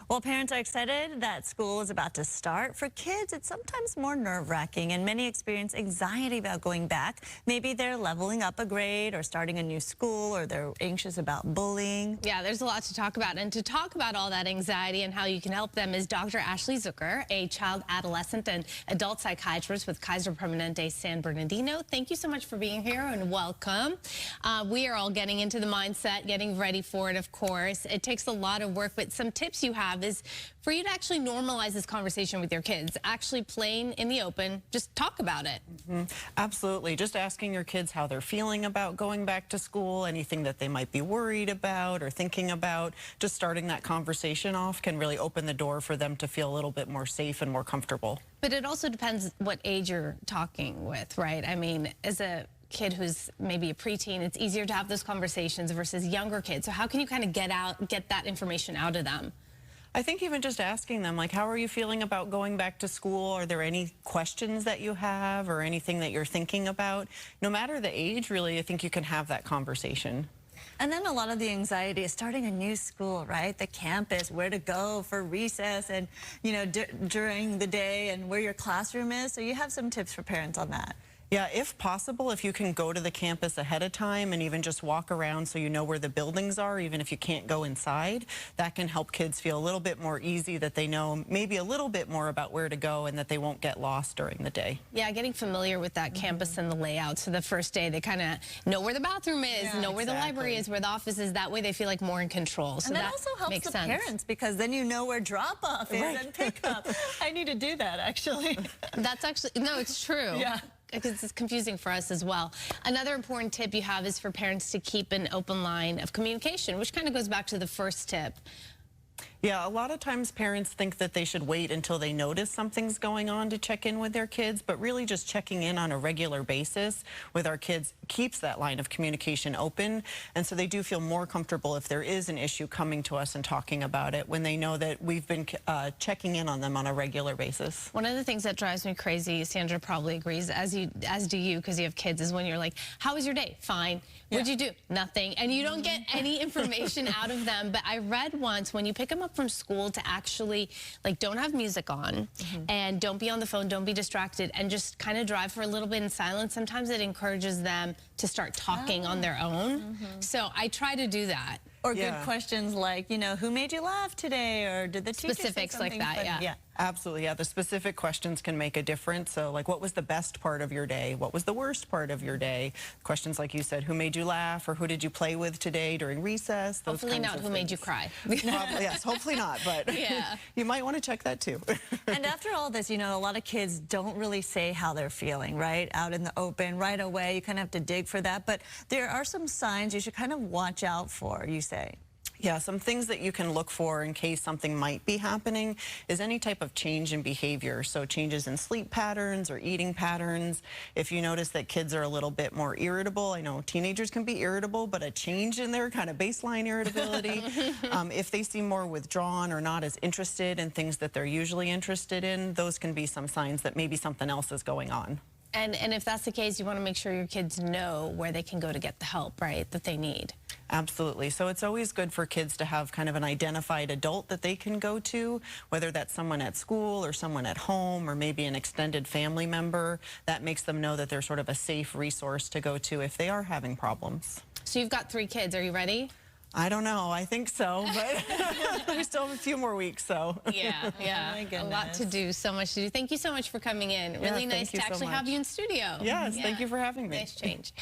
Well, parents are excited that school is about to start. For kids, it's sometimes more nerve-wracking, and many experience anxiety about going back. Maybe they're leveling up a grade or starting a new school, or they're anxious about bullying. Yeah, there's a lot to talk about. And to talk about all that anxiety and how you can help them is Dr. Ashley Zucker, a child, adolescent, and adult psychiatrist with Kaiser Permanente San Bernardino. Thank you so much for being here and welcome. We are all getting into the mindset, getting ready for it, of course. It takes a lot of work, but some tips you have is for you to actually normalize this conversation with your kids, actually plain in the open, just talk about it. Absolutely. Just asking your kids how they're feeling about going back to school, anything that they might be worried about or thinking about. Just starting that conversation off can really open the door for them to feel a little bit more safe and more comfortable. But it also depends what age you're talking with, right? I mean, as a kid who's maybe a preteen, it's easier to have those conversations versus younger kids. So how can you kind of get that information out of them? I think even just asking them, like, how are you feeling about going back to school? Are there any questions that you have or anything that you're thinking about? No matter the age, really, I think you can have that conversation. And then a lot of the anxiety is starting a new school, right? The campus, where to go for recess and, you know, during the day and where your classroom is. So you have some tips for parents on that. Yeah, if possible, if you can go to the campus ahead of time and even just walk around so you know where the buildings are, even if you can't go inside, that can help kids feel a little bit more easy, that they know maybe a little bit more about where to go and that they won't get lost during the day. Yeah, getting familiar with that campus and the layout. So the first day they kind of know where the bathroom is, know where the library is, where the office is. That way they feel like more in control. So and that also helps the parents, because then you know where drop-off is and pick-up. I need to do that, actually. That's actually, no, it's true. Yeah. Because it's confusing for us as well. Another important tip you have is for parents to keep an open line of communication, which kind of goes back to the first tip. Yeah, a lot of times parents think that they should wait until they notice something's going on to check in with their kids, but really just checking in on a regular basis with our kids keeps that line of communication open, and so they do feel more comfortable if there is an issue coming to us and talking about it when they know that we've been checking in on them on a regular basis. One of the things that drives me crazy, Sandra probably agrees, as do you, because you have kids, is when you're like, how was your day? Fine. What'd you do? Nothing. And you don't get any information out of them. But I read once, when you pick them up from school, to actually, like, don't have music on and don't be on the phone, don't be distracted, and just kind of drive for a little bit in silence. Sometimes it encourages them to start talking on their own. So I try to do that. Or good questions like, you know, who made you laugh today? Or did the teacher Specifics say something like that, funny? yeah. Absolutely, yeah. The specific questions can make a difference. So, like, what was the best part of your day? What was the worst part of your day? Questions like you said, who made you laugh, or who did you play with today during recess? Those hopefully not who made you cry. Probably, yes, hopefully not, but you might want to check that too. And after all this, you know, a lot of kids don't really say how they're feeling, right? Out in the open, right away. You kind of have to dig for that. But there are some signs you should kind of watch out for, you say. Yeah, some things that you can look for in case something might be happening is any type of change in behavior. So changes in sleep patterns or eating patterns. If you notice that kids are a little bit more irritable, I know teenagers can be irritable, but a change in their kind of baseline irritability. If they seem more withdrawn or not as interested in things that they're usually interested in, those can be some signs that maybe something else is going on. And if that's the case, you want to make sure your kids know where they can go to get the help, right, that they need. Absolutely. So it's always good for kids to have kind of an identified adult that they can go to, whether that's someone at school or someone at home or maybe an extended family member. That makes them know that they're sort of a safe resource to go to if they are having problems. So you've got 3 kids. Are you ready? I don't know. I think so, but we still have a few more weeks, so. Yeah, a lot to do, so much to do. Thank you so much for coming in. Really nice to actually have you in studio. Yes, thank you for having me. Nice change.